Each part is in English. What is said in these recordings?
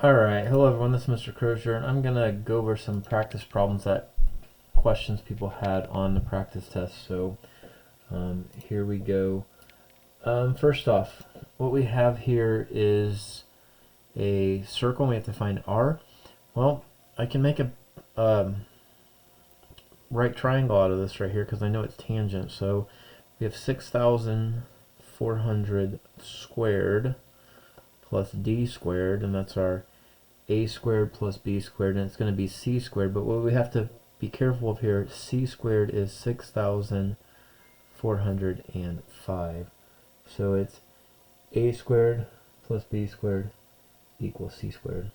Alright, hello everyone, this is Mr. Crozier, and I'm going to go over some practice problems that questions people had on the practice test. So here we go. First off, what we have here is a circle, and we have to find R. Well, I can make a right triangle out of this right here because I know it's tangent. So we have 6,400 squared plus d squared, and that's our a squared plus b squared, and it's going to be c squared. But what we have to be careful of here, c squared is 6,405. So it's a squared plus b squared equals c squared.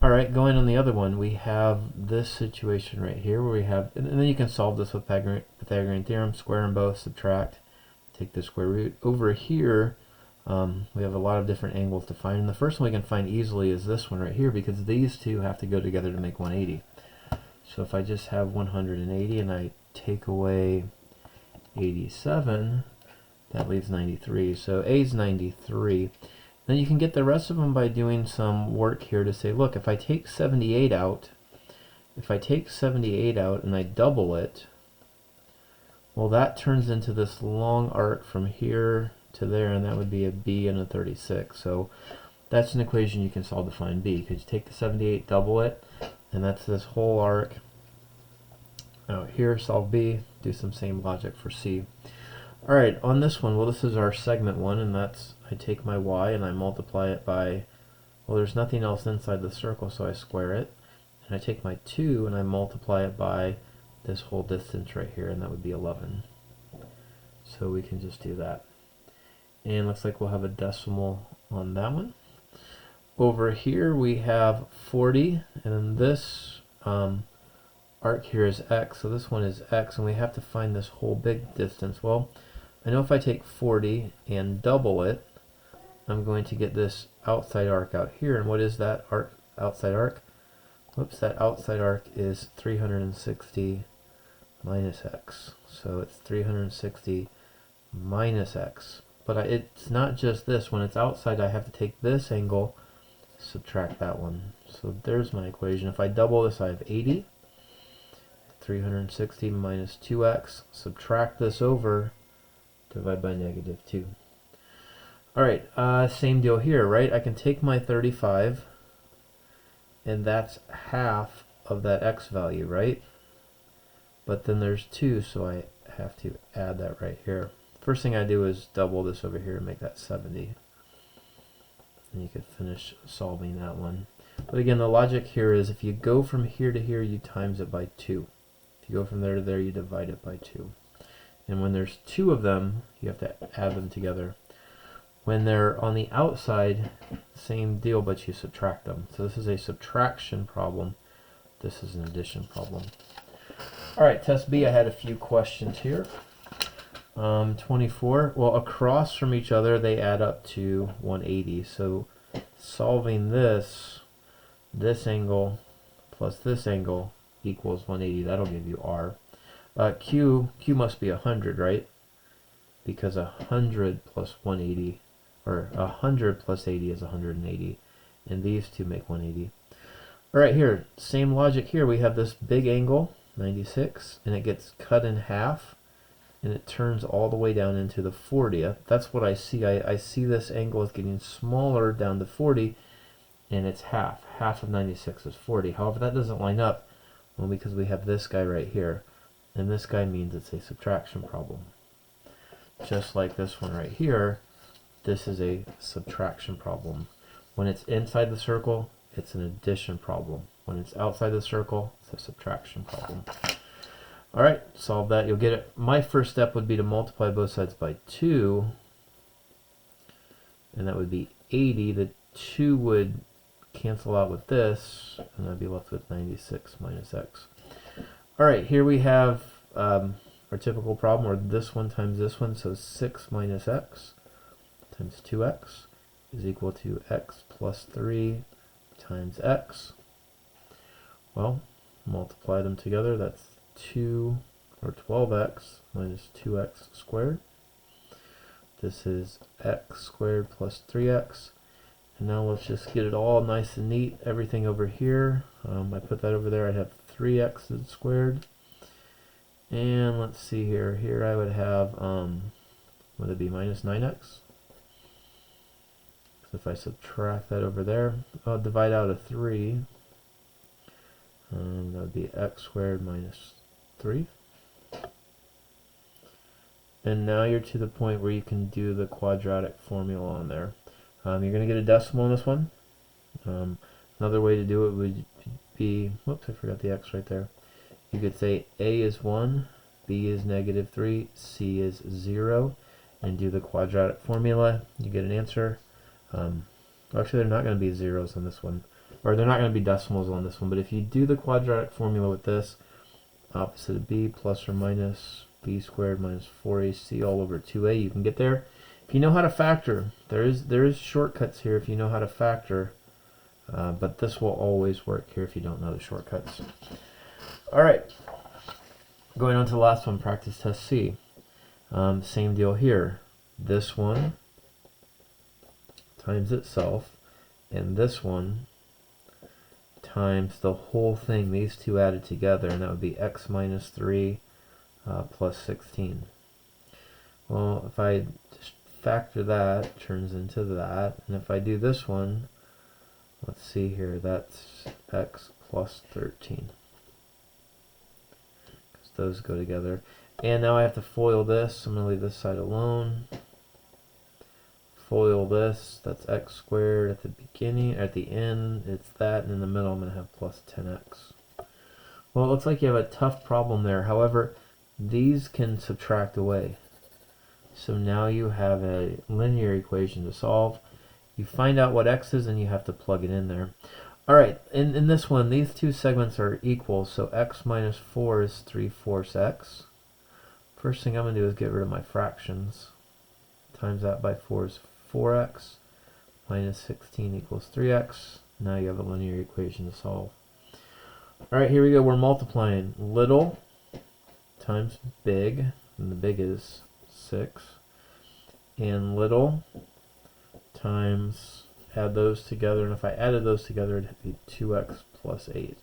Alright, going on the other one, we have this situation right here where we have, and then you can solve this with Pythagorean theorem, square them both, subtract, take the square root. Over here, we have a lot of different angles to find, and the first one we can find easily is this one right here, because these two have to go together to make 180. So if I just have 180 and I take away 87, that leaves 93. So A is 93. Then you can get the rest of them by doing some work here to say, look, if I take 78 out, and I double it, well, that turns into this long arc from here to there, and that would be a b and a 36. So that's an equation you can solve to find b, because you take the 78, double it, and that's this whole arc. Out here, solve b, do some same logic for c. Alright, on this one, well, this is our segment one, and that's, I take my y and I multiply it by, well, there's nothing else inside the circle, so I square it, and I take my 2 and I multiply it by this whole distance right here, and that would be 11. So we can just do that. And looks like we'll have a decimal on that one. Over here we have 40, and this arc here is x, so this one is x, and we have to find this whole big distance. Well, I know if I take 40 and double it, I'm going to get this outside arc out here. And what is that outside arc? Whoops, that outside arc is 360 minus x. So it's 360 minus x. But it's not just this. When it's outside, I have to take this angle, subtract that one. So there's my equation. If I double this, I have 80. 360 minus 2x. Subtract this over, divide by negative 2. Alright, same deal here, right? I can take my 35, and that's half of that x value, right? But then there's 2, so I have to add that right here. First thing I do is double this over here and make that 70. And you could finish solving that one. But again, the logic here is if you go from here to here, you times it by 2. If you go from there to there, you divide it by 2. And when there's 2 of them, you have to add them together. When they're on the outside, same deal, but you subtract them. So this is a subtraction problem. This is an addition problem. Alright, test B, I had a few questions here. 24, well, across from each other, they add up to 180. So solving this angle plus this angle equals 180. That'll give you R. Q must be 100, right? Because 100 plus 180, or 100 plus 80 is 180, and these two make 180. Alright, here, same logic here. We have this big angle, 96, and it gets cut in half, and it turns all the way down into the 40th. That's what I see. I see this angle is getting smaller down to 40, and it's half. Half of 96 is 40. However, that doesn't line up, well, because we have this guy right here, and this guy means it's a subtraction problem. Just like this one right here, this is a subtraction problem. When it's inside the circle, it's an addition problem. When it's outside the circle, it's a subtraction problem. Alright, solve that. You'll get it. My first step would be to multiply both sides by 2, and that would be 80. The 2 would cancel out with this, and I'd be left with 96 minus x. Alright, here we have our typical problem, or this one times this one, so 6 minus x times 2x is equal to x plus 3 times x. Well, multiply them together, that's 2, or 12x minus 2x squared. This is x squared plus 3x, And now let's just get it all nice and neat. Everything over here, I put that over there, I'd have 3x squared. And let's see here. Here I would have, would it be minus 9x? So if I subtract that over there, I'll divide out a 3. That would be x squared minus 3. And now you're to the point where you can do the quadratic formula on there. You're going to get a decimal in this one. Another way to do it would be, whoops, I forgot the x right there. You could say a is 1, b is negative 3, c is 0, and do the quadratic formula. You get an answer. Actually, they're not going to be zeros on this one, or they're not going to be decimals on this one, but if you do the quadratic formula with this, opposite of b plus or minus b squared minus 4ac all over 2a, you can get there. If you know how to factor, there is shortcuts here if you know how to factor, but this will always work here if you don't know the shortcuts. Alright, going on to the last one, practice test C. Same deal here. This one times itself, and this one times the whole thing, these two added together, and that would be x minus 3 plus 16. Well, if I just factor that, it turns into that, and if I do this one, let's see here, that's x plus 13. Because those go together. And now I have to FOIL this. I'm going to leave this side alone. FOIL this, that's x squared at the beginning, at the end, it's that, and in the middle I'm going to have plus 10x. Well, it looks like you have a tough problem there. However, these can subtract away. So now you have a linear equation to solve. You find out what x is and you have to plug it in there. Alright, in this one, these two segments are equal, so x minus 4 is 3/4 x. First thing I'm going to do is get rid of my fractions. Times that by 4 is 4x, minus 16 equals 3x. Now you have a linear equation to solve. Alright, here we go. We're multiplying little times big, and the big is 6, and little times, add those together, and if I added those together, it'd be 2x plus 8.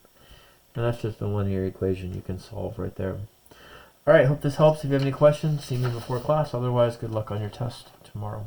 And that's just a linear equation you can solve right there. Alright, hope this helps. If you have any questions, see me before class. Otherwise, good luck on your test tomorrow.